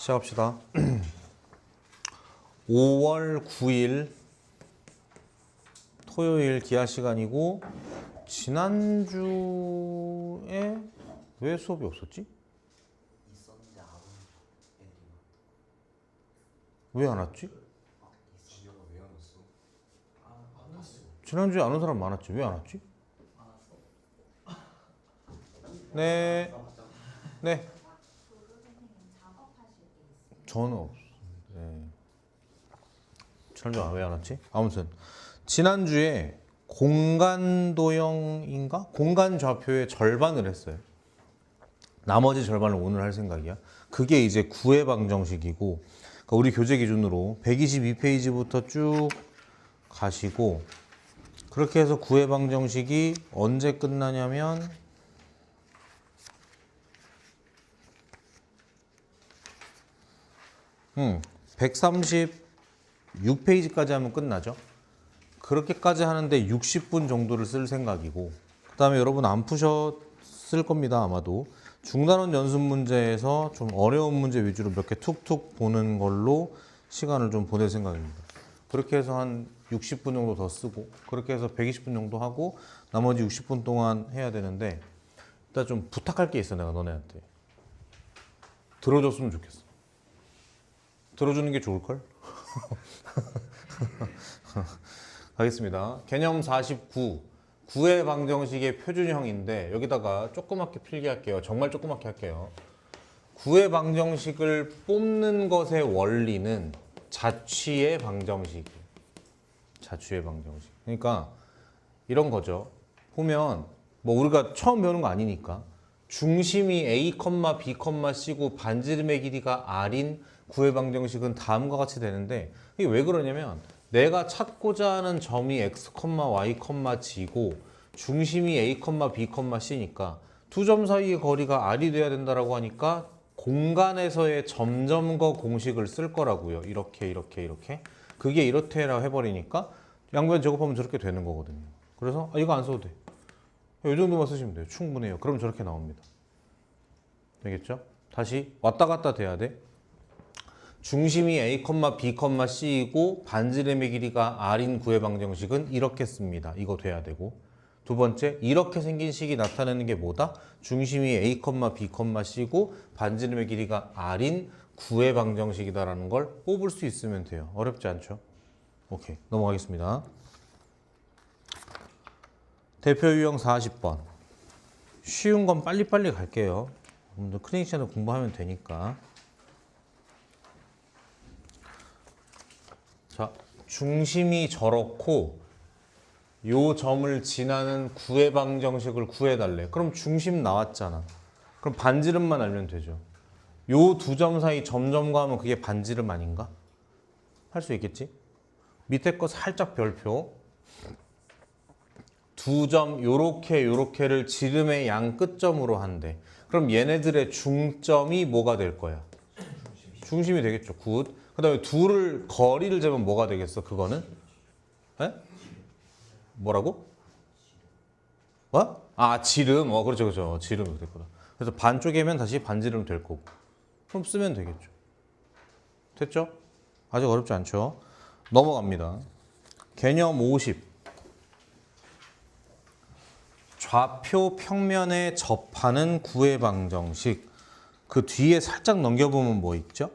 시작합시다. 5월 9일 토요일 기하 시간이고 지난주에 왜 수업이 없었지? 있었는데 안 오는 애들이 왜 안 왔지? 지효가 왜 안 왔어? 안 왔어. 지난주에 안 온 사람 많았지. 왜 안 왔지? 네. 네. 저는 없어요. 네. 지난주에 왜 안 왔지? 아무튼 지난주에 공간도형인가? 공간 좌표의 절반을 했어요. 나머지 절반을 오늘 할 생각이야. 그게 이제 구해 방정식이고, 그러니까 우리 교재 기준으로 122페이지부터 쭉 가시고, 그렇게 해서 구해 방정식이 언제 끝나냐면 136페이지까지 하면 끝나죠. 그렇게까지 하는데 60분 정도를 쓸 생각이고, 그 다음에 여러분 안 푸셨을 겁니다. 아마도 중단원 연습 문제에서 좀 어려운 문제 위주로 몇 개 툭툭 보는 걸로 시간을 좀 보낼 생각입니다. 그렇게 해서 한 60분 정도 더 쓰고, 그렇게 해서 120분 정도 하고 나머지 60분 동안 해야 되는데, 일단 좀 부탁할 게 있어. 내가 너네한테 들어줬으면 좋겠어. 들어주는 게 좋을걸? 가겠습니다. 개념 49. 구해 방정식의 표준형인데 여기다가 조그맣게 필기할게요. 정말 조그맣게 할게요. 구해 방정식을 뽑는 것의 원리는 자취의 방정식이에요. 자취의 방정식. 그러니까 이런 거죠. 보면 뭐 우리가 처음 배우는 거 아니니까 중심이 A, B, C고 반지름의 길이가 R인 구해 방정식은 다음과 같이 되는데, 이게 왜 그러냐면 내가 찾고자 하는 점이 X, Y, G고 중심이 A, B, C니까 두 점 사이의 거리가 R이 돼야 된다라고 하니까 공간에서의 점점거 공식을 쓸 거라고요. 이렇게 그게 이렇게라고 해버리니까 양변 제곱하면 저렇게 되는 거거든요. 그래서 이거 안 써도 돼. 이 정도만 쓰시면 돼요. 충분해요. 그럼 저렇게 나옵니다. 되겠죠? 다시 왔다 갔다 돼야 돼. 중심이 A, B, C이고 반지름의 길이가 R인 구해 방정식은 이렇게 씁니다. 이거 돼야 되고. 두 번째, 이렇게 생긴 식이 나타내는 게 뭐다? 중심이 A, B, C고 반지름의 길이가 R인 구해 방정식이다라는 걸 뽑을 수 있으면 돼요. 어렵지 않죠? 오케이, 넘어가겠습니다. 대표 유형 40번. 쉬운 건 빨리빨리 갈게요. 여러분들 크리닉션을 공부하면 되니까. 자, 중심이 저렇고 요 점을 지나는 구해 방정식을 구해달래. 그럼 중심 나왔잖아. 그럼 반지름만 알면 되죠. 요 두 점 사이 점점과 하면 그게 반지름 아닌가? 할 수 있겠지? 밑에 거 살짝 별표. 두 점 요렇게를 지름의 양 끝점으로 한대. 그럼 얘네들의 중점이 뭐가 될 거야? 중심이 되겠죠. 굿. 그 다음에 둘을 거리를 재면 뭐가 되겠어? 그거는? 에? 뭐라고? 뭐? 아, 지름. 그렇죠. 지름이 될 거다. 그래서 반쪽이면 다시 반지름 될 거고. 그럼 쓰면 되겠죠. 됐죠? 아직 어렵지 않죠? 넘어갑니다. 개념 50. 좌표 평면에 접하는 구해 방정식. 그 뒤에 살짝 넘겨보면 뭐 있죠?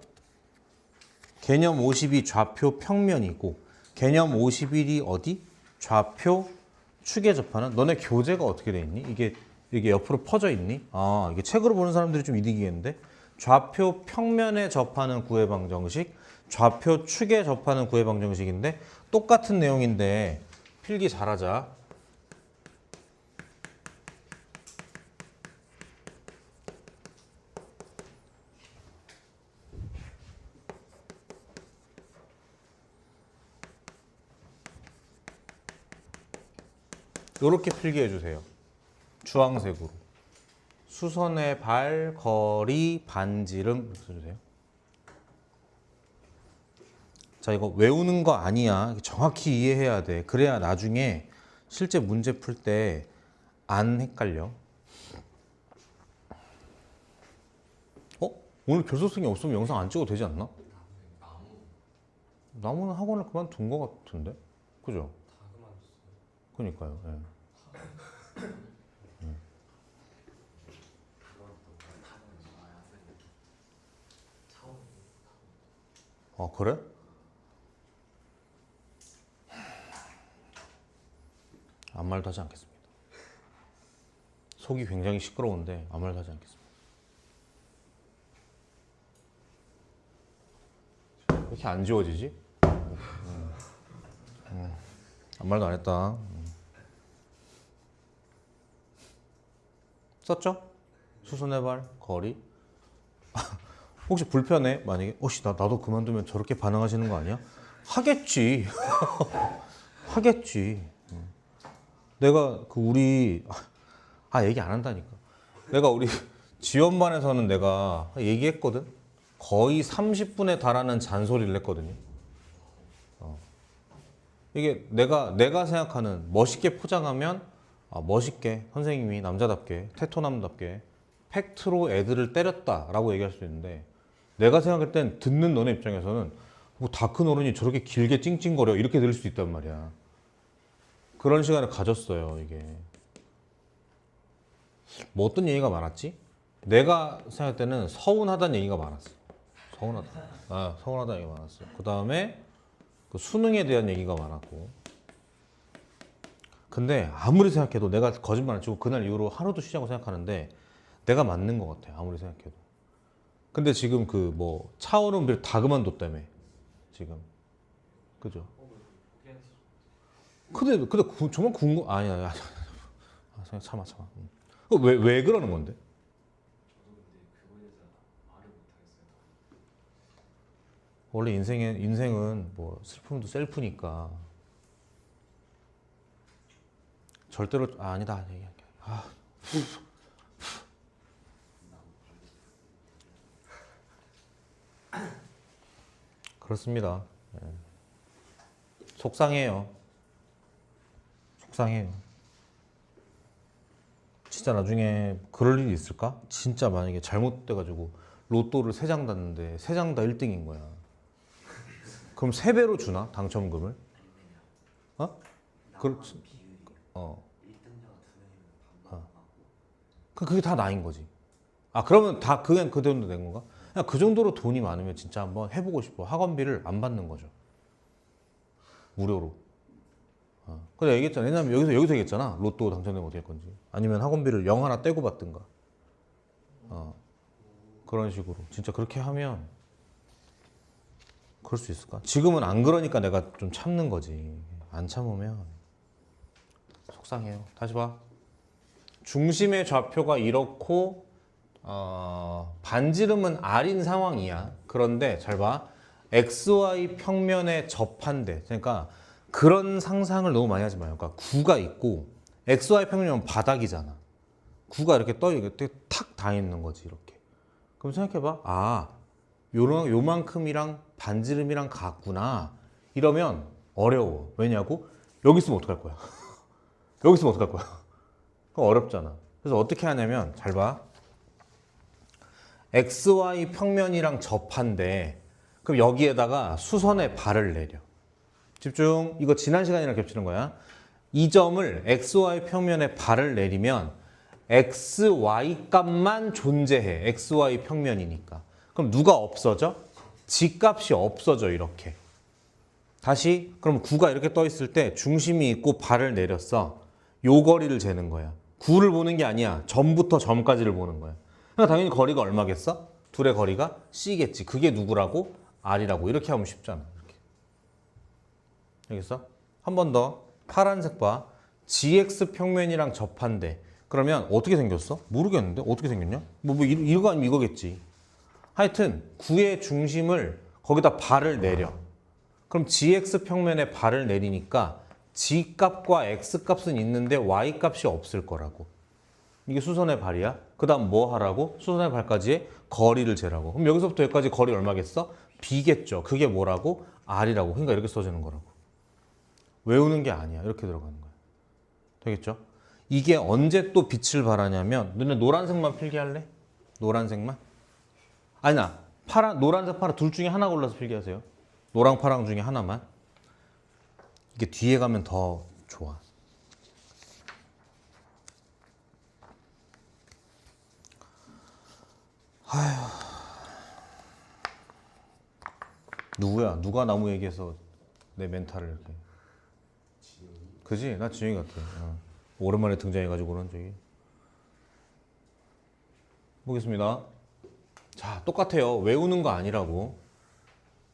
개념 50이 좌표 평면이고 개념 51이 어디? 좌표 축에 접하는. 너네 교재가 어떻게 돼 있니? 이게 옆으로 퍼져 있니? 아, 이게 책으로 보는 사람들이 좀 이득이겠는데. 좌표 평면에 접하는 구해 방정식, 좌표 축에 접하는 구해 방정식인데 똑같은 내용인데 필기 잘하자. 이렇게 필기해 주세요. 주황색으로. 수선의 발, 거리, 반지름 써주세요. 자, 이거 외우는 거 아니야. 정확히 이해해야 돼. 그래야 나중에 실제 문제 풀 때 안 헷갈려. 오늘 결석생이 없으면 영상 안 찍어도 되지 않나? 나무 나무는 학원을 그만둔 것 같은데? 그죠? 다 그만뒀어요. 그니까요. 예. 아, 그래? 아무 말도 하지 않겠습니다. 속이 굉장히 시끄러운데 아무 말도 하지 않겠습니다. 왜 이렇게 안 지워지지? 아무 말도 안 했다. 썼죠? 수선의 발, 거리. 혹시 불편해? 만약에 나도 그만두면 저렇게 반응하시는 거 아니야? 하겠지. 하겠지. 내가 얘기 안 한다니까. 내가 우리 지원반에서는 내가 얘기했거든. 거의 30분에 달하는 잔소리를 했거든요. 이게 내가 생각하는 멋있게 포장하면 멋있게 선생님이 남자답게 테토남답게 팩트로 애들을 때렸다라고 얘기할 수 있는데 내가 생각할 땐 듣는 너네 입장에서는 뭐 다 큰 어른이 저렇게 길게 찡찡거려 이렇게 들을 수도 있단 말이야. 그런 시간을 가졌어요. 이게 뭐 어떤 얘기가 많았지? 내가 생각할 때는 서운하다는 얘기가 많았어. 서운하다는 얘기가 많았어. 그 다음에 그 수능에 대한 얘기가 많았고. 근데 아무리 생각해도 내가 거짓말 안 치고 그날 이후로 하루도 쉬지 않고 생각하는데 내가 맞는 것 같아. 아무리 생각해도. 근데 지금 그 뭐 차오름비를 다 그만뒀다며. 지금. 그죠? 근데 정말 아니야. 참아. 왜 그러는 건데? 저도 근데 그거에 대해서 말을 못하겠어요. 원래 인생은 뭐 슬픔도 셀프니까 절대로 아니다 얘기할게. 그렇습니다. 예. 속상해요. 진짜 나중에 그럴 일이 있을까? 진짜 만약에 잘못돼가지고 로또를 3장 땄는데 3장 다 1등인 거야. 그럼 3배로 주나? 당첨금을? 어? 그렇지. 그게 다 나인 거지. 그러면 다 그냥 그 정도 된 건가? 그냥 그 정도로 돈이 많으면 진짜 한번 해보고 싶어. 학원비를 안 받는 거죠. 무료로. 근데 얘기했잖아. 왜냐면 여기서 얘기했잖아. 로또 당첨되면 어떻게 할 건지. 아니면 학원비를 0 하나 떼고 받든가. 그런 식으로. 진짜 그렇게 하면 그럴 수 있을까? 지금은 안 그러니까 내가 좀 참는 거지. 안 참으면 속상해요. 다시 봐. 중심의 좌표가 이렇고 반지름은 R인 상황이야. 그런데 잘 봐. XY 평면에 접한대. 그러니까 그런 상상을 너무 많이 하지 마요. 그러니까 구가 있고 XY 평면은 바닥이잖아. 구가 이렇게 이렇게 탁 닿아 있는 거지 이렇게. 그럼 생각해봐. 요만큼이랑 반지름이랑 같구나. 이러면 어려워. 왜냐고? 여기 있으면 어떡할 거야? 여기 있으면 어떡할 거야? 그거 어렵잖아. 그래서 어떻게 하냐면 잘 봐. XY 평면이랑 접한데 그럼 여기에다가 수선의 발을 내려. 집중. 이거 지난 시간이랑 겹치는 거야. 이 점을 XY 평면에 발을 내리면 XY 값만 존재해. XY 평면이니까. 그럼 누가 없어져? G 값이 없어져 이렇게. 다시 그럼 9가 이렇게 떠 있을 때 중심이 있고 발을 내렸어. 요 거리를 재는 거야. 9를 보는 게 아니야. 점부터 점까지를 보는 거야. 그러니까 당연히 거리가 얼마겠어? 둘의 거리가 C겠지. 그게 누구라고? R이라고. 이렇게 하면 쉽잖아. 이렇게. 알겠어? 한 번 더. 파란색 봐. GX 평면이랑 접한대. 그러면 어떻게 생겼어? 모르겠는데? 어떻게 생겼냐? 이거 아니면 이거겠지. 하여튼 9의 중심을 거기다 발을 내려. 그럼 GX 평면에 발을 내리니까 G 값과 X 값은 있는데 Y 값이 없을 거라고. 이게 수선의 발이야. 그 다음 뭐 하라고? 수선의 발까지의 거리를 재라고. 그럼 여기서부터 여기까지 거리 얼마겠어? B겠죠. 그게 뭐라고? R이라고. 그러니까 이렇게 써주는 거라고. 외우는 게 아니야. 이렇게 들어가는 거야. 되겠죠? 이게 언제 또 빛을 발하냐면 너네 노란색만 필기할래? 노란색만? 아니나 파란, 노란색, 파란 둘 중에 하나 골라서 필기하세요. 노랑, 파랑 중에 하나만. 이게 뒤에 가면 더 좋아. 누구야? 누가 나무 얘기해서 내 멘탈을 이렇게. 그지? 나 진영이 같아. 오랜만에 등장해가지고는 저기. 보겠습니다. 자, 똑같아요. 외우는 거 아니라고.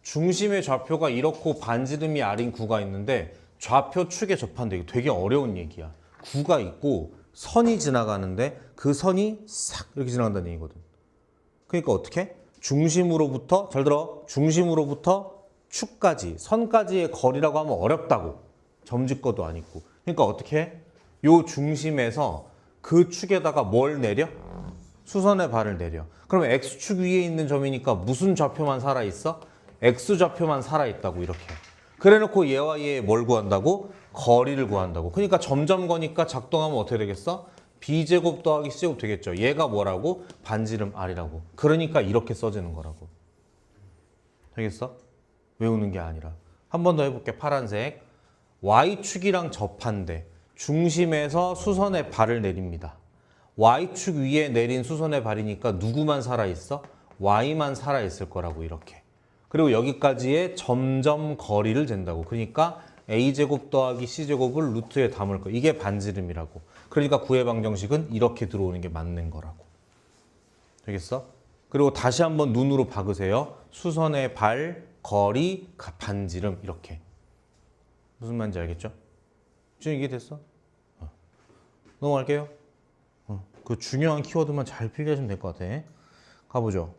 중심의 좌표가 이렇고 반지름이 R인 구가 있는데 좌표 축에 접한대. 이거 되게 어려운 얘기야. 구가 있고 선이 지나가는데 그 선이 싹 이렇게 지나간다는 얘기거든. 그러니까 어떻게? 중심으로부터 잘 들어. 중심으로부터 축까지 선까지의 거리라고 하면 어렵다고. 점집거도 아니고. 그러니까 어떻게 해? 요 중심에서 그 축에다가 뭘 내려? 수선의 발을 내려. 그러면 X축 위에 있는 점이니까 무슨 좌표만 살아있어? X좌표만 살아있다고 이렇게. 그래놓고 얘와 얘 뭘 구한다고? 거리를 구한다고. 그러니까 점점 거니까 작동하면 어떻게 되겠어? B제곱 더하기 C제곱 되겠죠. 얘가 뭐라고? 반지름 R이라고. 그러니까 이렇게 써지는 거라고. 되겠어? 외우는 게 아니라. 한 번 더 해볼게. 파란색. Y축이랑 접한대. 중심에서 수선의 발을 내립니다. Y축 위에 내린 수선의 발이니까 누구만 살아있어? Y만 살아있을 거라고 이렇게. 그리고 여기까지의 점점 거리를 잰다고. 그러니까 A제곱 더하기 C제곱을 루트에 담을 거. 이게 반지름이라고. 그러니까 구의 방정식은 이렇게 들어오는 게 맞는 거라고. 되겠어? 그리고 다시 한번 눈으로 박으세요. 수선의 발, 거리, 반지름 이렇게. 무슨 말인지 알겠죠? 지금 이해됐어? 넘어갈게요. 그 중요한 키워드만 잘 필기하시면 될 것 같아. 가보죠.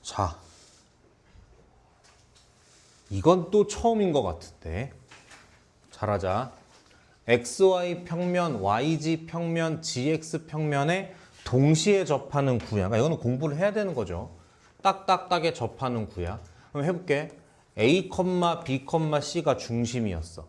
자, 이건 또 처음인 것 같은데. 잘하자. XY 평면, YG 평면, GX 평면에 동시에 접하는 구야. 그러니까 이거는 공부를 해야 되는 거죠. 딱딱딱에 접하는 구야. 그럼 해볼게. A, B, C가 중심이었어.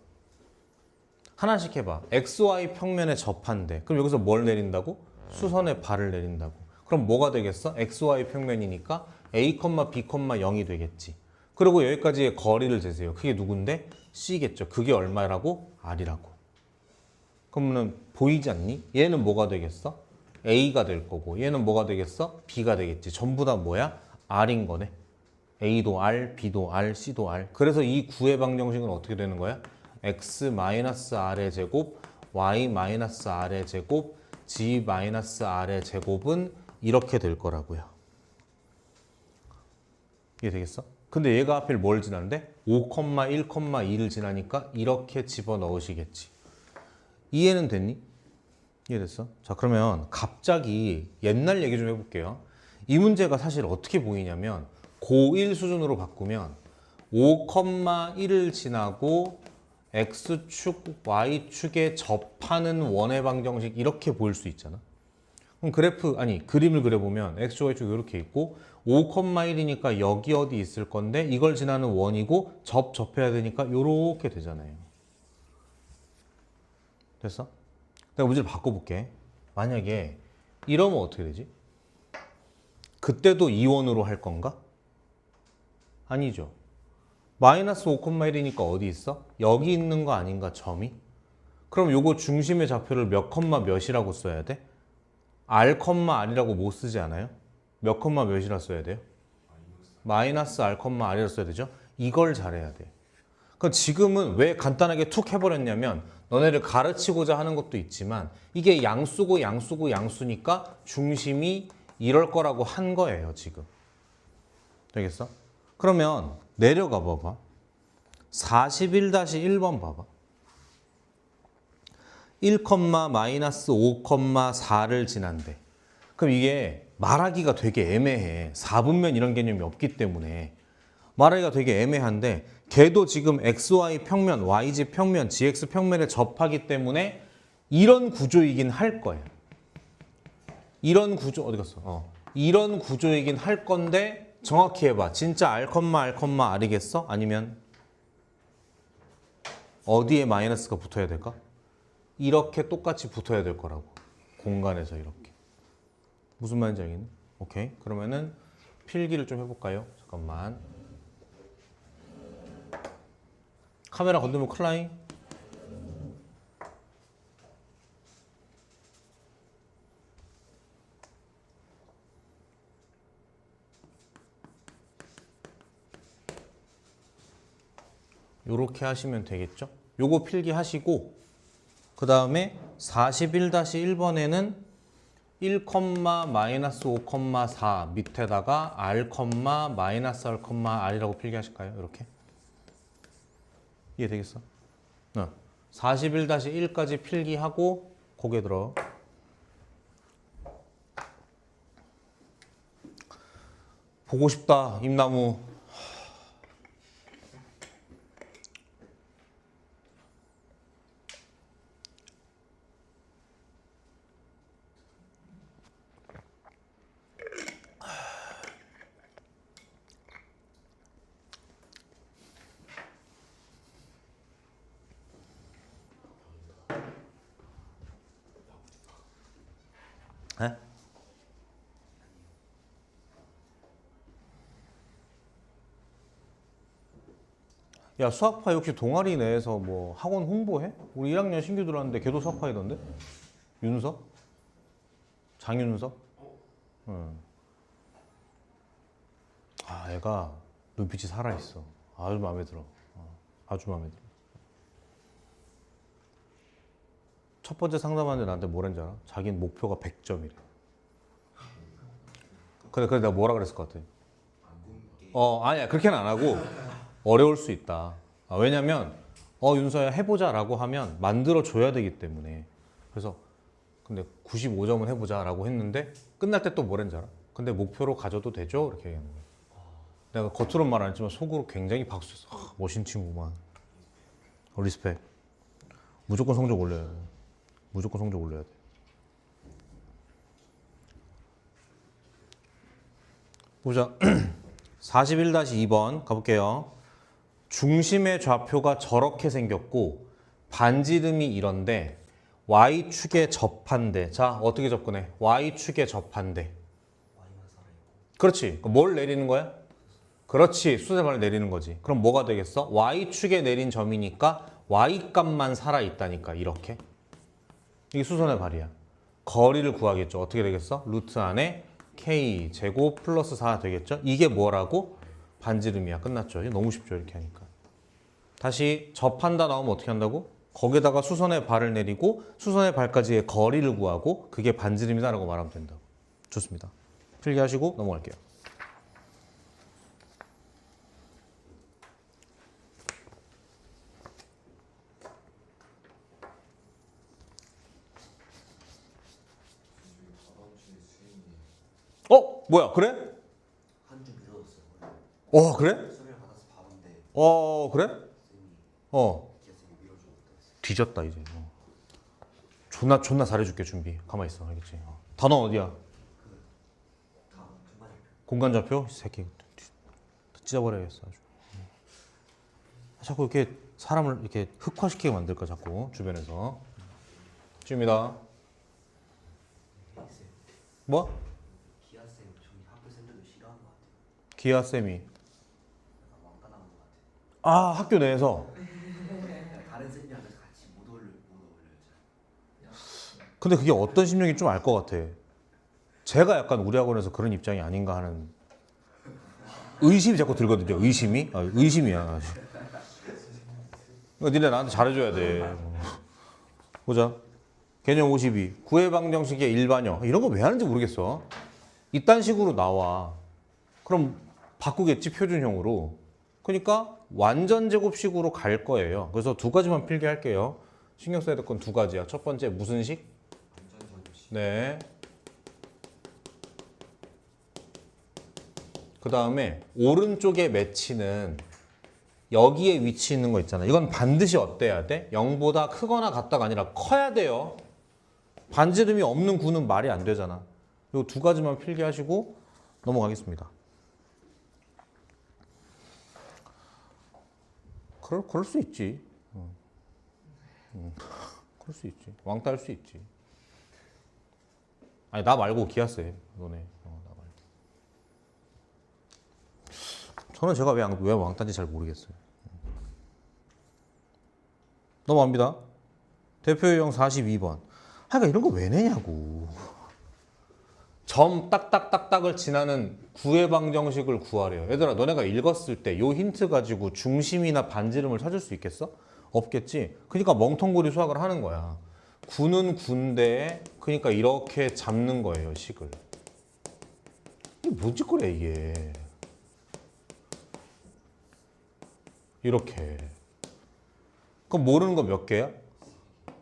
하나씩 해봐. XY 평면에 접한대. 그럼 여기서 뭘 내린다고? 수선의 발을 내린다고. 그럼 뭐가 되겠어? XY 평면이니까 A, B, 0이 되겠지. 그리고 여기까지의 거리를 재세요. 그게 누군데? C겠죠. 그게 얼마라고? R이라고. 그러면 보이지 않니? 얘는 뭐가 되겠어? A가 될 거고 얘는 뭐가 되겠어? B가 되겠지. 전부 다 뭐야? R인 거네. A도 R, B도 R, C도 R. 그래서 이 구의 방정식은 어떻게 되는 거야? X-R의 제곱, Y-R의 제곱, G-R의 제곱은 이렇게 될 거라고요. 이해 되겠어? 근데 얘가 하필 뭘 지난데? 5,1,2를 지나니까 이렇게 집어넣으시겠지. 이해는 됐니? 이해됐어? 자, 그러면 갑자기 옛날 얘기 좀 해볼게요. 이 문제가 사실 어떻게 보이냐면 고1 수준으로 바꾸면 5,1을 지나고 X축, Y축에 접하는 원의 방정식 이렇게 보일 수 있잖아. 그럼 그림을 그려보면 X, Y축 이렇게 있고 5,1이니까 여기 어디 있을 건데 이걸 지나는 원이고 접해야 되니까 이렇게 되잖아요. 됐어? 내가 문제를 바꿔볼게. 만약에 이러면 어떻게 되지? 그때도 2원으로 할 건가? 아니죠. 마이너스 5,1이니까 어디 있어? 여기 있는 거 아닌가, 점이? 그럼 요거 중심의 좌표를 몇 컴마 몇이라고 써야 돼? R, R이라고 못 쓰지 않아요? 몇 컴마 몇이라 써야 돼요? 마이너스 R, R이라 써야 되죠? 이걸 잘해야 돼. 그럼 지금은 왜 간단하게 툭 해버렸냐면 너네를 가르치고자 하는 것도 있지만 이게 양수고 양수고 양수니까 중심이 이럴 거라고 한 거예요, 지금. 되겠어? 그러면 내려가 봐봐. 41-1번 봐봐. 1,-5,4를 지난대. 그럼 이게 말하기가 되게 애매해. 4분면 이런 개념이 없기 때문에 말하기가 되게 애매한데 걔도 지금 XY 평면, YG 평면, GX 평면에 접하기 때문에 이런 구조이긴 할 거야. 이런 구조 어디 갔어? 이런 구조이긴 할 건데 정확히 해봐. 진짜 R, R이겠어? 아니면 어디에 마이너스가 붙어야 될까? 이렇게 똑같이 붙어야 될 거라고. 공간에서 이렇게. 무슨 말인지 알겠니? 오케이. 그러면은 필기를 좀 해볼까요? 잠깐만. 카메라 건드면 큰일 나잉? 요렇게 하시면 되겠죠? 요거 필기하시고 그 다음에 41-1번에는 1, 마이너스 5,4 밑에다가 R, 마이너스 R, R이라고 필기하실까요? 이렇게 이해되겠어? 41-1까지 필기하고 고개 들어. 보고 싶다 임나무. 에? 야, 수학파이 혹시 동아리 내에서 뭐 학원 홍보해? 우리 1학년 신규 들어왔는데 걔도 수학파이던데? 윤석? 장윤석? 응. 아, 애가 눈빛이 살아있어. 아주 마음에 들어. 아주 마음에 들어. 첫 번째 상담하는데 나한테 뭐랬는지 알아? 자기는 목표가 100점이래. 근데 내가 뭐라 그랬을 것 같아? 아니야. 그렇게는 안 하고 어려울 수 있다. 왜냐면 윤서야 해보자 라고 하면 만들어줘야 되기 때문에. 그래서 근데 95점은 해보자 라고 했는데 끝날 때 또 뭐랬는지 알아? 근데 목표로 가져도 되죠? 이렇게 얘기하는 거야. 내가 겉으로는 말 안 했지만 속으로 굉장히 박수 쳤어. 멋진 친구만. 리스펙. 무조건 성적 올려야 돼. 무조건 성적 올려야 돼. 보자. 41-2번 가볼게요. 중심의 좌표가 저렇게 생겼고 반지름이 이런데 Y축에 접한대. 자, 어떻게 접근해? Y축에 접한대. 그렇지. 뭘 내리는 거야? 그렇지. 수세발을 내리는 거지. 그럼 뭐가 되겠어? Y축에 내린 점이니까 Y값만 살아있다니까. 이렇게. 이게 수선의 발이야. 거리를 구하겠죠. 어떻게 되겠어? 루트 안에 K 제곱 플러스 4 되겠죠? 이게 뭐라고? 반지름이야. 끝났죠. 이게 너무 쉽죠. 이렇게 하니까. 다시 접한다 나오면 어떻게 한다고? 거기다가 수선의 발을 내리고 수선의 발까지의 거리를 구하고 그게 반지름이다라고 말하면 된다고. 좋습니다. 필기하시고 넘어갈게요. 뭐야? 그래? 한 주 미뤄졌어요. 그래? 수련을 받아서 바본데 그래? 쌤이 기아쌤이 밀어주고 있다. 뒤졌다 이제. 존나 잘해줄게 준비. 가만히 있어. 알겠지? 단어 어디야? 다음 중간에 공간 좌표? 이 새끼 찢어버려야겠어 아주. 자꾸 이렇게 사람을 이렇게 흑화시키게 만들 거야 자꾸 주변에서. 줍니다. 뭐? 기아쌤 저희 학교 쌤들도 싫어하는 것 같아요. 기아 쌤이. 약간 왕따 나는 것 같아요. 학교 내에서. 다른 쌤이랑 같이 못 어울려요. 근데 그게 어떤 심정인지 좀 알 것 같아. 제가 약간 우리 학원에서 그런 입장이 아닌가 하는 의심이 자꾸 들거든요. 의심이? 의심이야. 니네 나한테 잘해줘야 돼. 보자. 개념 52. 구의 방정식의 일반형. 이런 거 왜 하는지 모르겠어. 이딴 식으로 나와. 그럼 바꾸겠지, 표준형으로. 그러니까 완전 제곱식으로 갈 거예요. 그래서 두 가지만 필기할게요. 신경 써야 될 건 두 가지야. 첫 번째 무슨 식? 네. 그 다음에 오른쪽에 매치는 여기에 위치 있는 거 있잖아. 이건 반드시 어때야 돼? 0보다 크거나 같다가 아니라 커야 돼요. 반지름이 없는 구는 말이 안 되잖아. 이 두 가지만 필기하시고 넘어가겠습니다. 그럴 수 있지. 그럴 할 수 있지. 왕따 할 수 있지. 아니 나 말고 기아세 너네. 나 말고. 저는 제가 왜 왕따인지 잘 모르겠어요. 넘어갑니다. 대표 유형 42번. 하여가 이런 거 왜 내냐고. 점 딱딱딱딱을 지나는 구의 방정식을 구하래요. 얘들아 너네가 읽었을 때 요 힌트 가지고 중심이나 반지름을 찾을 수 있겠어? 없겠지. 그러니까 멍텅구리 수학을 하는 거야. 구는 구인데 그러니까 이렇게 잡는 거예요 식을. 이게 뭔 짓거리야 이게. 이렇게. 그럼 모르는 거 몇 개야?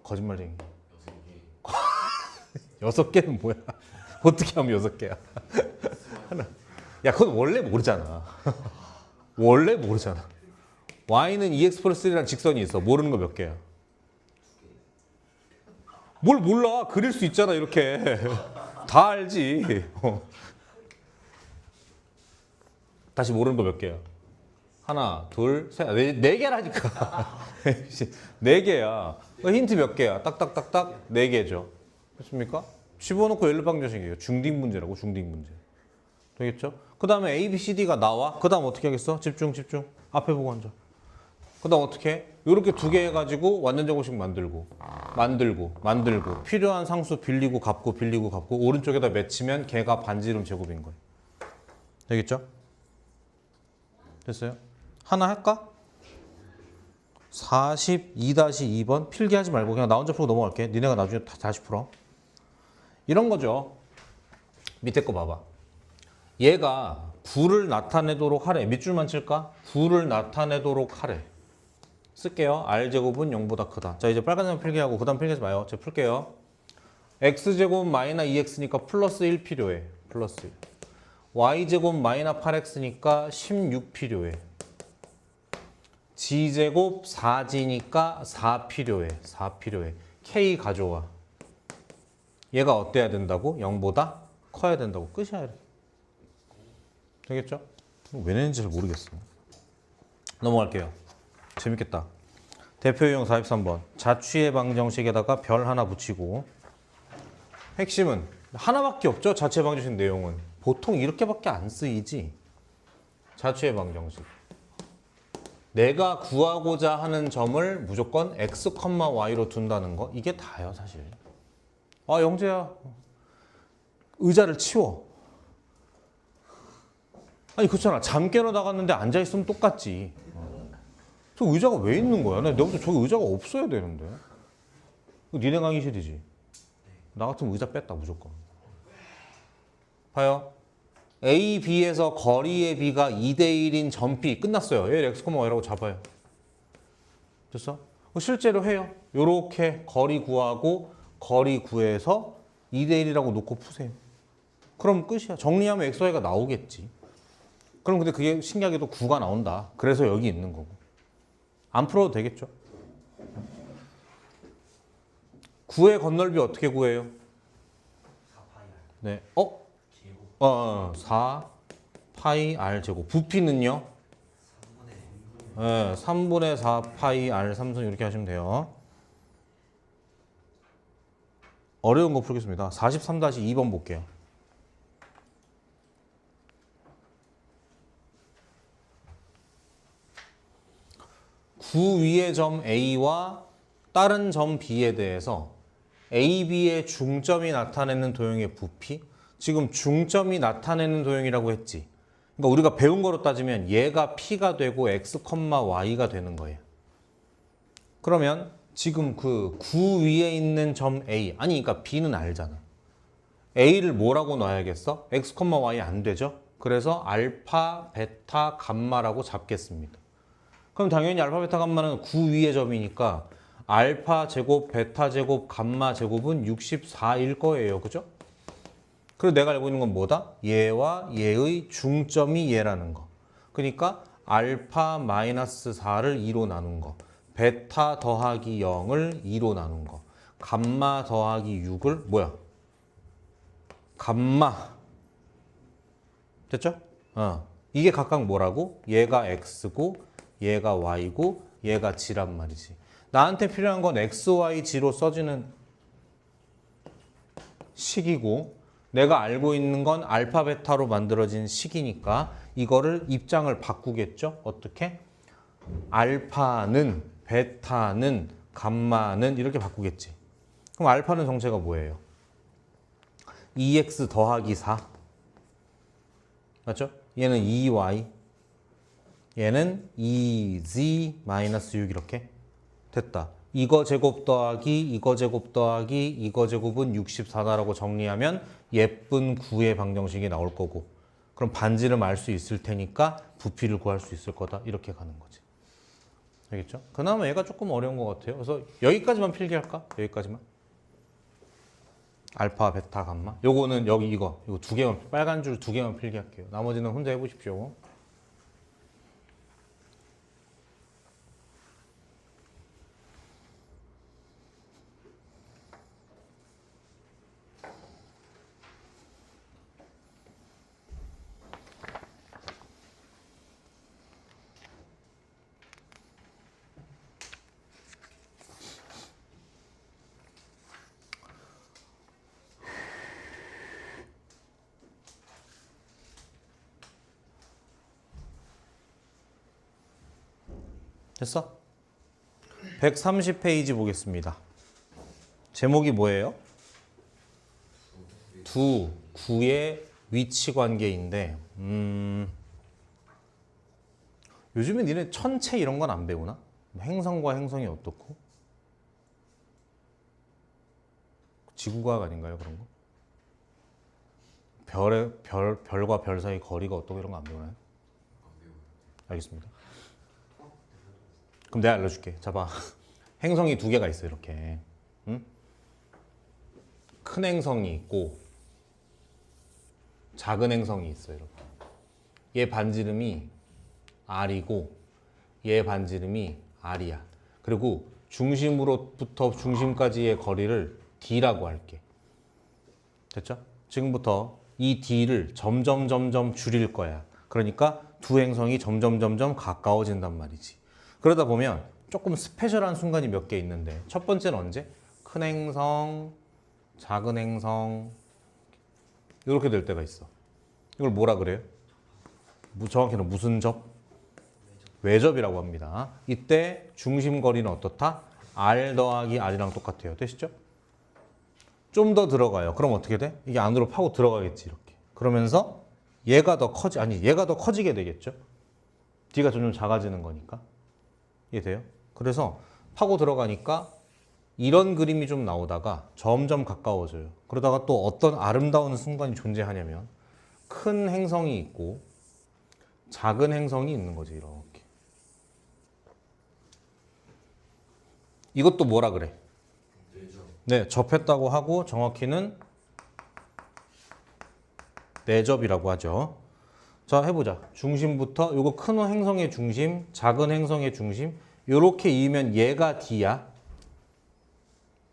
거짓말쟁이. 6개는 뭐야? 어떻게 하면 6개야? 하나. 야, 그건 원래 모르잖아. 원래 모르잖아. y는 2x 플러스 1이라는 직선이 있어. 모르는 거 몇 개야? 뭘 몰라? 그릴 수 있잖아, 이렇게. 다 알지. 다시 모르는 거 몇 개야? 하나, 둘, 셋, 네 개라니까. 네 개야. 힌트 몇 개야? 딱딱딱딱 네 개죠. 됐습니까? 집어넣고 연립방정식이에요. 중딩 문제라고, 중딩 문제. 되겠죠? 그 다음에 A, B, C, D가 나와. 그 다음 어떻게 하겠어? 집중, 집중. 앞에 보고 앉아. 그 다음 어떻게 해? 이렇게 두 개 해가지고 완전제곱식 만들고 필요한 상수 빌리고 갚고 빌리고 갚고 오른쪽에다 맺히면 걔가 반지름 제곱인 거예요. 되겠죠? 됐어요? 하나 할까? 42-2번 필기하지 말고 그냥 나 혼자 풀고 넘어갈게. 니네가 나중에 다시 풀어. 이런 거죠. 밑에 거 봐봐. 얘가 9를 나타내도록 하래. 밑줄만 칠까? 9를 나타내도록 하래. 쓸게요. r제곱은 0보다 크다. 자, 이제 빨간 점 필기하고 그 다음 필기하지 마요. 제가 풀게요. x제곱 마이너 2x니까 플러스 1 필요해. 플러스 1. y제곱 마이너 8x니까 16 필요해. g제곱 4g니까 4 필요해. 4 필요해. k 가져와. 얘가 어때야 된다고? 0보다 커야 된다고. 끝이야. 이렇게. 되겠죠? 왜 내는지 잘 모르겠어. 넘어갈게요. 재밌겠다. 대표 유형 43번. 자취의 방정식에다가 별 하나 붙이고. 핵심은 하나밖에 없죠. 자취의 방정식 내용은. 보통 이렇게밖에 안 쓰이지. 자취의 방정식. 내가 구하고자 하는 점을 무조건 x, y로 둔다는 거. 이게 다예요, 사실. 아, 영재야. 의자를 치워. 아니, 그렇잖아. 잠 깨러 나갔는데 앉아있으면 똑같지. 저 의자가 왜 있는 거야? 내가부터 저기 의자가 없어야 되는데. 니네 강의실이지. 나 같으면 의자 뺐다, 무조건. 봐요. A, B에서 거리의 B가 2대1인 점 P 끝났어요. 얘를 x, y라고 잡아요. 됐어? 실제로 해요. 요렇게 거리 구하고 거리 구해서 2대1이라고 놓고 푸세요. 그럼 끝이야. 정리하면 x, y가 나오겠지. 그럼 근데 그게 신기하게도 9가 나온다. 그래서 여기 있는 거고. 안 풀어도 되겠죠? 9의 건널비 어떻게 구해요? 4파이 네. 4 파이 r 제곱. 부피는요? 3분의 4 파이 r 3승 이렇게 하시면 돼요. 어려운 거 풀겠습니다. 43-2번 볼게요. 구 위의 점 A와 다른 점 B에 대해서 A, B의 중점이 나타내는 도형의 부피. 지금 중점이 나타내는 도형이라고 했지. 그러니까 우리가 배운 거로 따지면 얘가 P가 되고 x, y가 되는 거예요. 그러면 지금 그 구 위에 있는 점 A, 아니 그러니까 B는 알잖아. A를 뭐라고 놔야겠어? x, y 안 되죠? 그래서 알파, 베타, 감마라고 잡겠습니다. 그럼 당연히 알파, 베타, 감마는 구 위의 점이니까 알파 제곱, 베타 제곱, 감마 제곱은 64일 거예요. 그죠? 그리고 내가 알고 있는 건 뭐다? 얘와 얘의 중점이 얘라는 거. 그러니까 알파 마이너스 4를 2로 나눈 거. 베타 더하기 0을 2로 나눈 거. 감마 더하기 6을 뭐야? 감마. 됐죠? 이게 각각 뭐라고? 얘가 x고 얘가 y고 얘가 g란 말이지. 나한테 필요한 건 XYG로 써지는 식이고 내가 알고 있는 건 알파, 베타로 만들어진 식이니까 이거를 입장을 바꾸겠죠? 어떻게? 알파는, 베타는, 감마는 이렇게 바꾸겠지. 그럼 알파는 정체가 뭐예요? 2x 더하기 4. 맞죠? 얘는 2y. 얘는 2z-6 이렇게 됐다. 이거 제곱 더하기 이거 제곱 더하기 이거 제곱은 64다라고 정리하면 예쁜 9의 방정식이 나올 거고 그럼 반지름 알 수 있을 테니까 부피를 구할 수 있을 거다. 이렇게 가는 거지. 알겠죠? 그나마 얘가 조금 어려운 것 같아요. 그래서 여기까지만 필기할까? 여기까지만. 알파, 베타, 감마. 요거는 여기 이거 두 개만 빨간 줄 두 개만 필기할게요. 나머지는 혼자 해보십시오. 됐어? 130페이지 보겠습니다. 제목이 뭐예요? 두, 구의 위치 관계인데 요즘에 니네 천체 이런 건 안 배우나? 행성과 행성이 어떻고? 지구과학 아닌가요 그런 거? 별과 별 사이 거리가 어떻고 이런 거 안 배우나요? 알겠습니다. 그럼 내가 알려줄게. 자 봐. 행성이 두 개가 있어 이렇게. 응? 큰 행성이 있고 작은 행성이 있어 이렇게. 얘 반지름이 R이고 얘 반지름이 R이야. 그리고 중심으로부터 중심까지의 거리를 D라고 할게. 됐죠? 지금부터 이 D를 점점 줄일 거야. 그러니까 두 행성이 점점 가까워진단 말이지. 그러다 보면 조금 스페셜한 순간이 몇 개 있는데 첫 번째는 언제? 큰 행성, 작은 행성 이렇게 될 때가 있어. 이걸 뭐라 그래요? 정확히는 무슨 접? 외접이라고 합니다. 이때 중심 거리는 어떻다? R 더하기 R이랑 똑같아요. 되시죠? 좀 더 들어가요. 그럼 어떻게 돼? 이게 안으로 파고 들어가겠지 이렇게. 그러면서 얘가 더 커지게 되겠죠? D가 점점 작아지는 거니까. 이해돼요? 그래서 파고 들어가니까 이런 그림이 좀 나오다가 점점 가까워져요. 그러다가 또 어떤 아름다운 순간이 존재하냐면 큰 행성이 있고 작은 행성이 있는 거지 이렇게. 이것도 뭐라 그래? 네, 접했다고 하고 정확히는 내접이라고 하죠. 자, 해보자. 중심부터 요거 큰 행성의 중심, 작은 행성의 중심 요렇게 이으면 얘가 D야.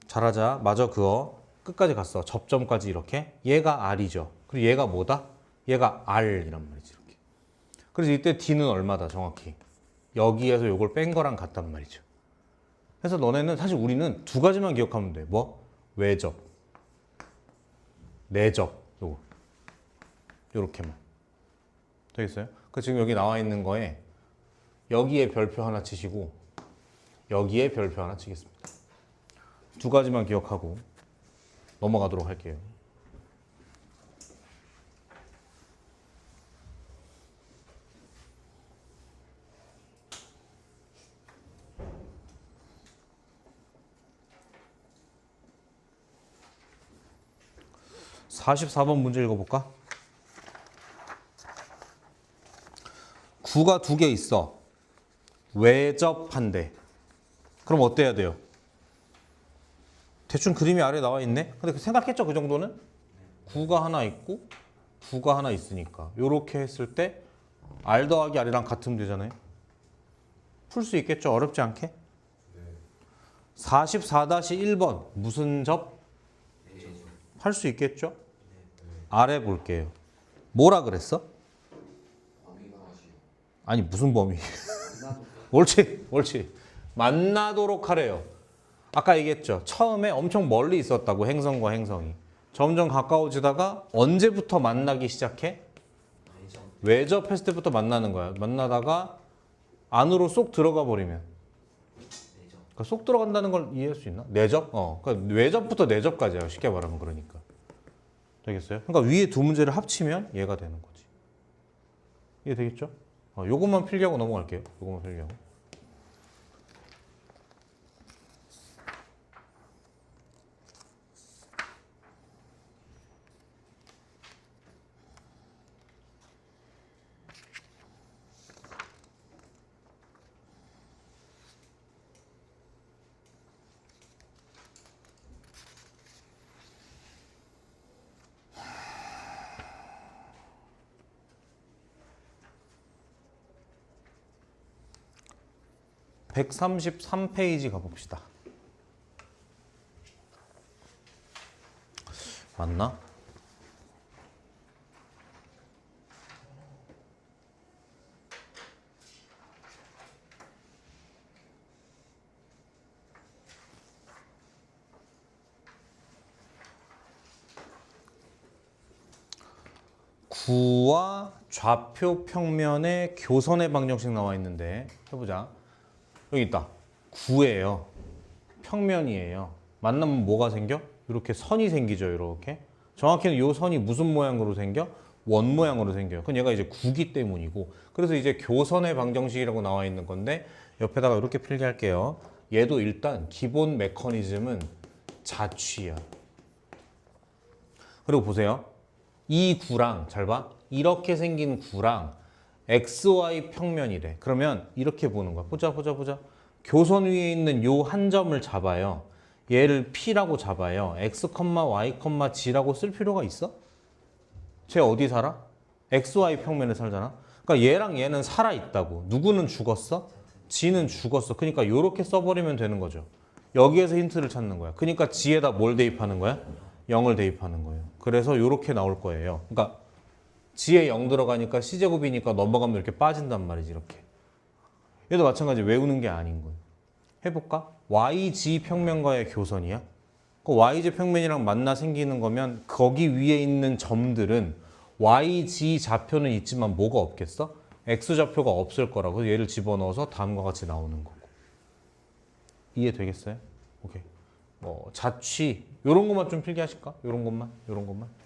잘하자. 맞아 그거. 끝까지 갔어. 접점까지 이렇게. 얘가 R이죠. 그리고 얘가 뭐다? 얘가 R이란 말이지 이렇게. 그래서 이때 D는 얼마다 정확히? 여기에서 요걸 뺀 거랑 같단 말이죠. 그래서 너네는 사실 우리는 두 가지만 기억하면 돼. 뭐? 외접, 내접 요거. 요렇게만. 되겠어요? 그 지금 여기 나와 있는 거에 여기에 별표 하나 치시고 여기에 별표 하나 치겠습니다. 두 가지만 기억하고 넘어가도록 할게요. (44번) 문제 읽어볼까? 9가 두 개 있어. 외접한대. 그럼 어때야 돼요? 대충 그림이 아래 나와 있네? 근데 생각했죠? 그 정도는? 9가 하나 있고 9가 하나 있으니까 요렇게 했을 때 R 더하기 R이랑 같으면 되잖아요. 풀 수 있겠죠? 어렵지 않게? 44-1번 무슨 접? 할 수 있겠죠? 아래 볼게요. 뭐라 그랬어? 아니 무슨 범위? 옳지. 만나도록 하래요. 아까 얘기했죠. 처음에 엄청 멀리 있었다고 행성과 행성이. 점점 가까워지다가 언제부터 만나기 시작해? 아니죠. 외접했을 때부터 만나는 거야. 만나다가 안으로 쏙 들어가 버리면. 내죠. 그러니까 쏙 들어간다는 걸 이해할 수 있나? 내접? 그러니까 외접부터 내접까지야. 쉽게 말하면 그러니까. 되겠어요? 그러니까 위에 두 문제를 합치면 얘가 되는 거지. 이해되겠죠? 요것만 필기하고 넘어갈게요. 요것만 필기하고. (133페이지) 가봅시다. 맞나? 구와 좌표 평면의 교선의 방정식 나와 있는데 해보자. 여기 있다. 구예요. 평면이에요. 만나면 뭐가 생겨? 이렇게 선이 생기죠. 이렇게. 정확히는 이 선이 무슨 모양으로 생겨? 원 모양으로 생겨요. 그건 얘가 이제 구기 때문이고. 그래서 이제 교선의 방정식이라고 나와 있는 건데 옆에다가 이렇게 필기할게요. 얘도 일단 기본 메커니즘은 자취야. 그리고 보세요. 이 구랑 잘 봐. 이렇게 생긴 구랑 XY 평면이래. 그러면 이렇게 보는 거야. 보자. 교선 위에 있는 요 한 점을 잡아요. 얘를 P라고 잡아요. X, Y, G라고 쓸 필요가 있어? 쟤 어디 살아? XY 평면에 살잖아. 그러니까 얘랑 얘는 살아있다고. 누구는 죽었어? G는 죽었어. 그러니까 요렇게 써버리면 되는 거죠. 여기에서 힌트를 찾는 거야. 그러니까 G에다 뭘 대입하는 거야? 0을 대입하는 거예요. 그래서 요렇게 나올 거예요. 그러니까 G에 0 들어가니까 C제곱이니까 넘어가면 이렇게 빠진단 말이지. 이렇게. 얘도 마찬가지 외우는 게 아닌 거예요. 해볼까? YG 평면과의 교선이야. 그 YG 평면이랑 만나 생기는 거면 거기 위에 있는 점들은 YG 좌표는 있지만 뭐가 없겠어? X 좌표가 없을 거라고. 그래서 얘를 집어넣어서 다음과 같이 나오는 거고. 이해되겠어요? 오케이. 자취 요런 것만 좀 필기하실까? 요런 것만.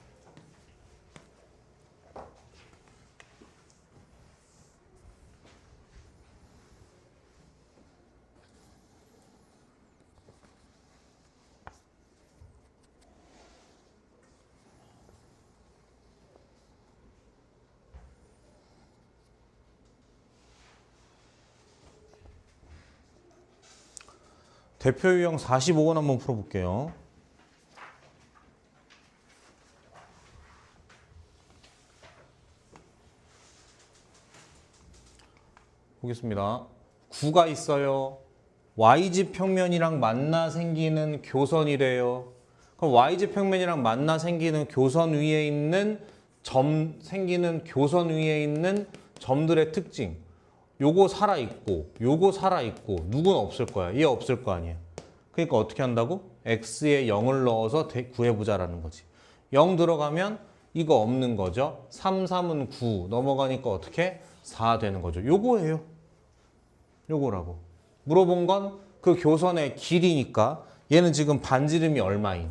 대표 유형 45번 한번 풀어볼게요. 보겠습니다. 구가 있어요. YG 평면이랑 만나 생기는 교선이래요. 그럼 YG 평면이랑 만나 생기는 교선 위에 있는 교선 위에 있는 점들의 특징. 요거 살아있고, 요거 살아있고, 누군 없을 거야. 얘 없을 거 아니야. 그러니까 어떻게 한다고? X에 0을 넣어서 구해보자라는 거지. 0 들어가면 이거 없는 거죠. 3, 3은 9 넘어가니까 어떻게? 4 되는 거죠. 요거예요. 요거라고. 물어본 건 그 교선의 길이니까 얘는 지금 반지름이 얼마인?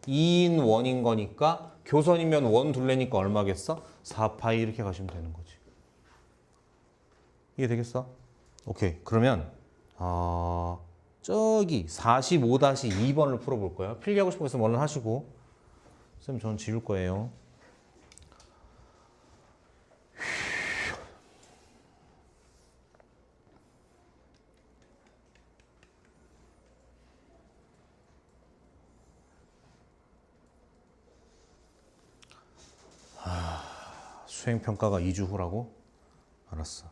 2인 1인 거니까 교선이면 1 둘레니까 얼마겠어? 4파이 이렇게 가시면 되는 거지. 이해되겠어? 오케이. 그러면 저기 45-2번을 풀어볼 거예요. 필기하고 싶은 거 있으면 얼른 하시고. 쌤 저는 지울 거예요. 수행평가가 2주 후라고? 알았어.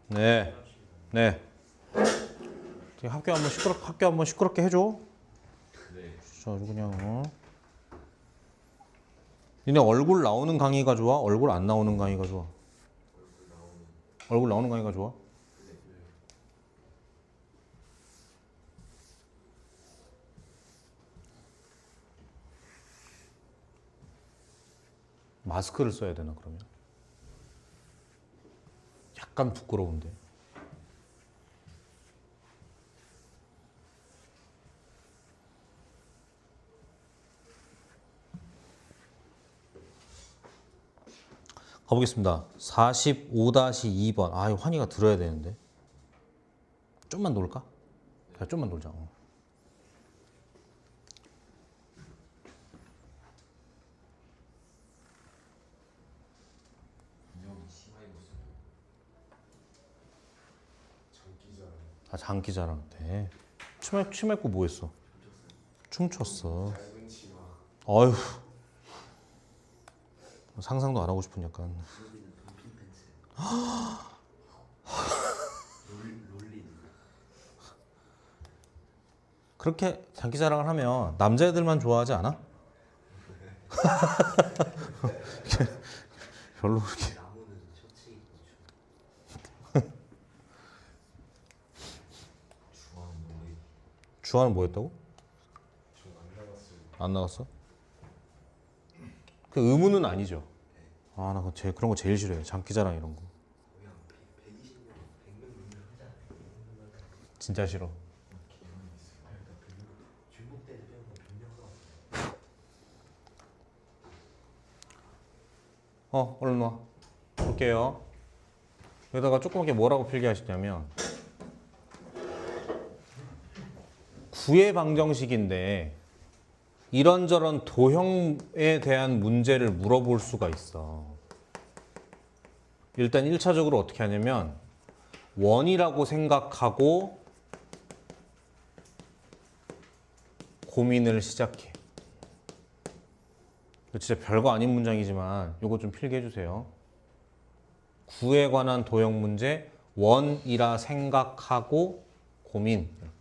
네. 학교 한번 시끄럽게 해줘. 네. 자, 아주 그냥 니네 얼굴 나오는 강의가 좋아? 얼굴 안 나오는 강의가 좋아? 얼굴 나오는 강의가 좋아? 마스크를 써야 되나 그러면? 약간 부끄러운데. 가보겠습니다. 45-2번. 아, 이거 환희가 들어야 되는데. 좀만 놀까? 자, 좀만 놀자. 인형 심하이고스 장기자랑 아, 장기자랑 돼. 치마 입고 뭐 했어? 춤췄어. 얇은 치마 어휴. 상상도 안 하고 싶은 약간. 그렇게 장기자랑을 하면 남자애들만 좋아하지 않아? 별로 그렇게. 나무는 셔츠 입고 주황 노래 주화는 뭐 했다고? 저안 나갔어요. 안 나갔어? 그 의무는 아니죠. 아, 나 그런 거 제일 싫어해. 장기자랑 이런 거. 그냥 120명 100명 정도 하잖아요. 진짜 싫어. 중국 때는 빼고 100명 하고 얼른 와. 볼게요. 여기다가 조그맣게 뭐라고 필기하시냐면 구의 방정식인데 이런저런 도형에 대한 문제를 물어볼 수가 있어. 일단 1차적으로 어떻게 하냐면 원이라고 생각하고 고민을 시작해. 이거 진짜 별거 아닌 문장이지만 이거 좀 필기해 주세요. 구에 관한 도형 문제 원이라 생각하고 고민 이렇게.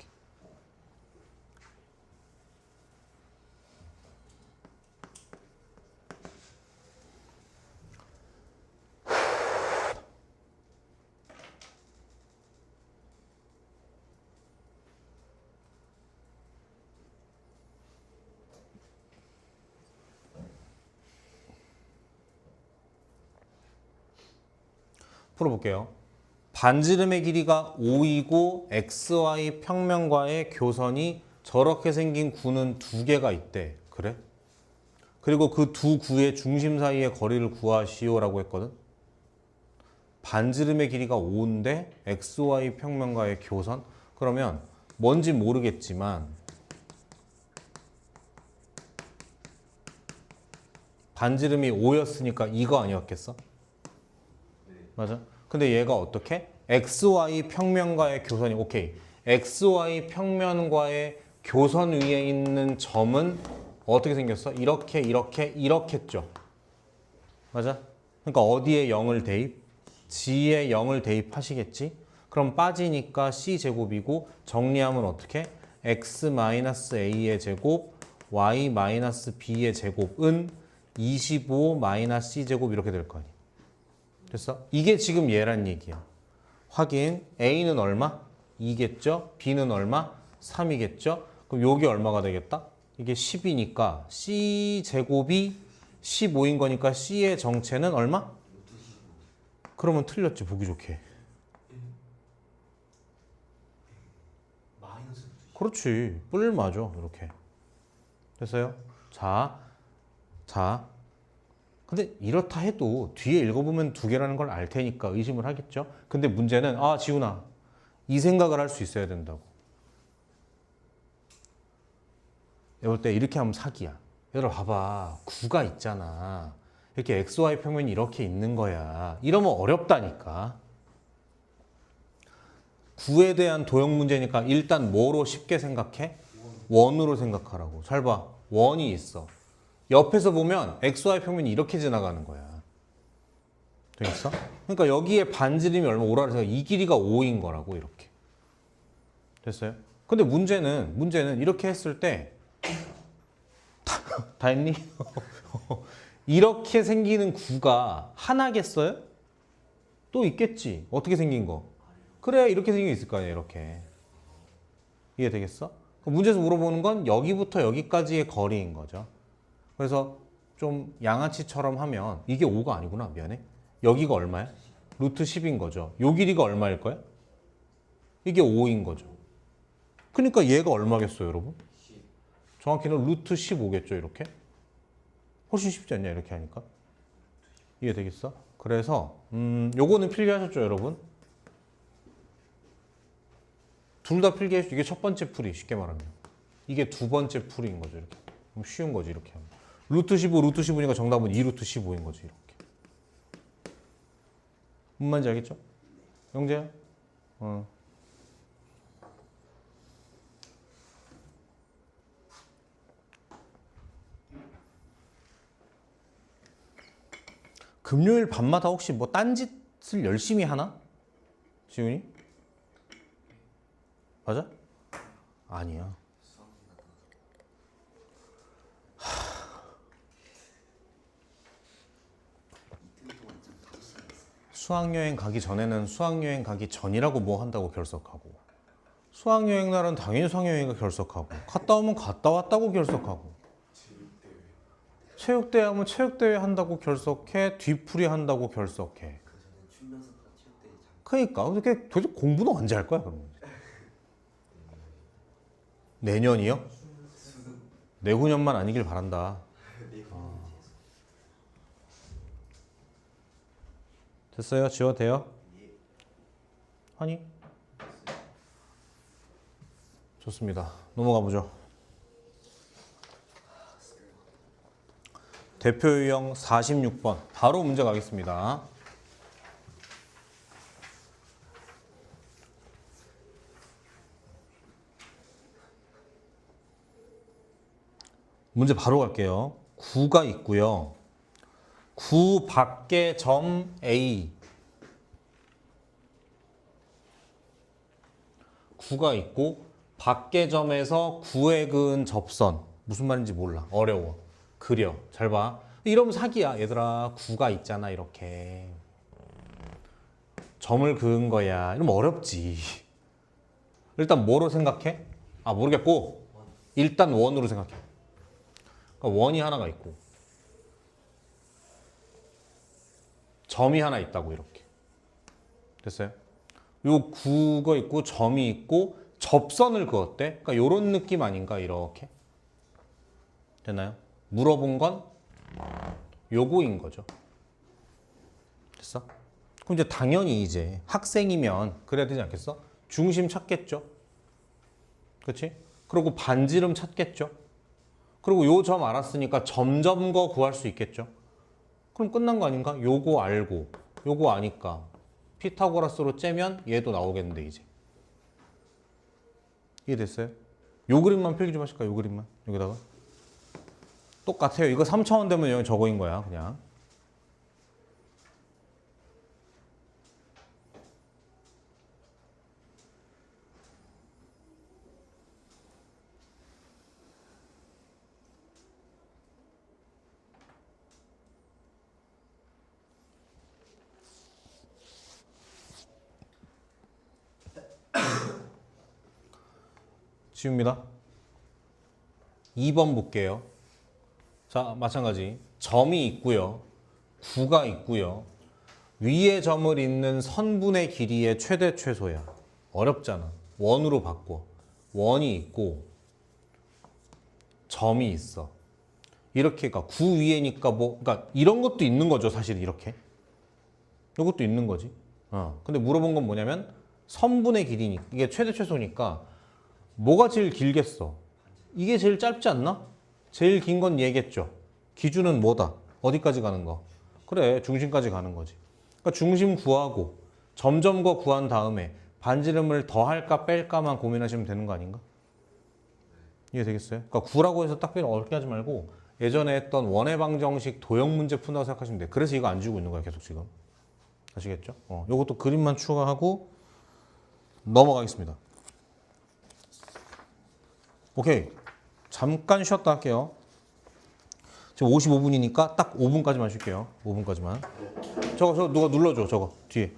풀어볼게요. 반지름의 길이가 5이고 XY 평면과의 교선이 저렇게 생긴 구는 두 개가 있대. 그래? 그리고 그 두 구의 중심 사이의 거리를 구하시오라고 했거든. 반지름의 길이가 5인데 XY 평면과의 교선? 그러면 뭔지 모르겠지만 반지름이 5였으니까 이거 아니었겠어? 맞아? 근데 얘가 어떻게? XY 평면과의 교선이 오케이. XY 평면과의 교선 위에 있는 점은 어떻게 생겼어? 이렇게 이렇겠죠. 맞아? 그러니까 어디에 0을 대입? G에 0을 대입하시겠지? 그럼 빠지니까 C제곱이고 정리하면 어떻게? X-A의 제곱 Y-B의 제곱은 25-C제곱 이렇게 될 거 아니야. 됐어? 이게 지금 얘란 얘기야. 확인. A는 얼마? 2겠죠? B는 얼마? 3이겠죠? 그럼 요게 얼마가 되겠다? 이게 10이니까 C제곱이 15인 거니까 C의 정체는 얼마? 그러면 틀렸지, 보기 좋게. 마이너스 그렇지. 뿔 맞아, 이렇게. 됐어요? 자. 근데 이렇다 해도 뒤에 읽어보면 두 개라는 걸 알 테니까 의심을 하겠죠? 근데 문제는 지훈아, 이 생각을 할 수 있어야 된다고. 내가 볼 때 이렇게 하면 사기야. 얘들아 봐봐. 구가 있잖아. 이렇게 XY 평면이 이렇게 있는 거야. 이러면 어렵다니까. 구에 대한 도형 문제니까 일단 뭐로 쉽게 생각해? 원으로 생각하라고. 잘 봐. 원이 있어. 옆에서 보면 XY 평면이 이렇게 지나가는 거야. 되겠어? 그러니까 여기에 반지름이 얼마? 5라고 해서 이 길이가 5인 거라고 이렇게. 됐어요? 근데 문제는 이렇게 했을 때 다 했니? 이렇게 생기는 구가 하나겠어요? 또 있겠지. 어떻게 생긴 거? 그래, 이렇게 생긴 게 있을 거 아니야, 이렇게. 이해되겠어? 문제에서 물어보는 건 여기부터 여기까지의 거리인 거죠. 그래서 좀 양아치처럼 하면 이게 5가 아니구나. 미안해. 여기가 얼마야? 루트 10인 거죠. 요 길이가 얼마일 거야? 이게 5인 거죠. 그러니까 얘가 얼마겠어요, 여러분? 정확히는 루트 15겠죠, 이렇게? 훨씬 쉽지 않냐, 이렇게 하니까? 이해되겠어? 그래서 요거는 필기하셨죠, 여러분? 둘 다 필기했죠. 이게 첫 번째 풀이, 쉽게 말하면. 이게 두 번째 풀이인 거죠, 이렇게. 그럼 쉬운 거지, 이렇게 하면. 루트 15, 루트 15니까 정답은 2루트 15인 거지, 이렇게. 뭔 말인지 알겠죠? 영재야? 금요일 밤마다 혹시 뭐 딴짓을 열심히 하나? 지훈이? 맞아? 아니야. 수학여행 가기 전에는 수학여행 가기 전이라고 뭐 한다고 결석하고, 수학여행 날은 당연히 수학여행을 결석하고, 갔다 오면 갔다 왔다고 결석하고, 체육대회 하면 체육대회 한다고 결석해, 뒤풀이 한다고 결석해. 그러니까 어떻게 도대체 공부는 언제 할 거야 그러면? 내년이요? 내후년만 아니길 바란다. 됐어요? 지워도 돼요? 하니? 좋습니다. 넘어가 보죠. 대표 유형 46번 바로 문제 가겠습니다. 문제 바로 갈게요. 9가 있고요. 9 밖에 점 A 9가 있고 밖에 점에서 9에 그은 접선 무슨 말인지 몰라. 어려워. 그려. 잘 봐. 이러면 사기야. 얘들아 9가 있잖아 이렇게. 점을 그은 거야. 이러면 어렵지. 일단 뭐로 생각해? 아 모르겠고 일단 원으로 생각해. 그러니까 원이 하나가 있고 점이 하나 있다고 이렇게. 됐어요? 요 9가 있고 점이 있고 접선을 그었대. 그러니까 요런 느낌 아닌가 이렇게. 됐나요? 물어본 건 요거인 거죠. 됐어? 그럼 이제 당연히 이제 학생이면 그래야 되지 않겠어? 중심 찾겠죠? 그렇지? 그리고 반지름 찾겠죠? 그리고 요 점 알았으니까 점점거 구할 수 있겠죠? 그럼 끝난 거 아닌가? 요거 알고 요거 아니까 피타고라스로 째면 얘도 나오겠는데 이제. 이해됐어요? 요 그림만 필기 좀 하실까요? 요 그림만 여기다가 똑같아요. 이거 3차원 되면 여기 저거인 거야 그냥. 지웁니다. 2번 볼게요. 자, 마찬가지. 점이 있고요. 9가 있고요. 위에 점을 잇는 선분의 길이의 최대 최소야. 어렵잖아. 원으로 바꿔. 원이 있고 점이 있어. 이렇게 그러니까 9 위에니까 뭐 그러니까 이런 것도 있는 거죠. 사실 이렇게. 이것도 있는 거지. 근데 물어본 건 뭐냐면 선분의 길이니까 이게 최대 최소니까 뭐가 제일 길겠어? 이게 제일 짧지 않나? 제일 긴 건 얘겠죠. 기준은 뭐다? 어디까지 가는 거? 그래, 중심까지 가는 거지. 그러니까 중심 구하고 점점거 구한 다음에 반지름을 더할까 뺄까만 고민하시면 되는 거 아닌가? 이해되겠어요? 그러니까 9라고 해서 딱 빼면 어렵게 하지 말고 예전에 했던 원의 방정식 도형 문제 푼다고 생각하시면 돼. 그래서 이거 안 주고 있는 거야, 계속 지금. 아시겠죠? 요것도 그림만 추가하고 넘어가겠습니다. 오케이. 잠깐 쉬었다 할게요. 지금 55분이니까 딱 5분까지만 쉴게요. 5분까지만. 저거 누가 눌러줘, 저거 뒤에.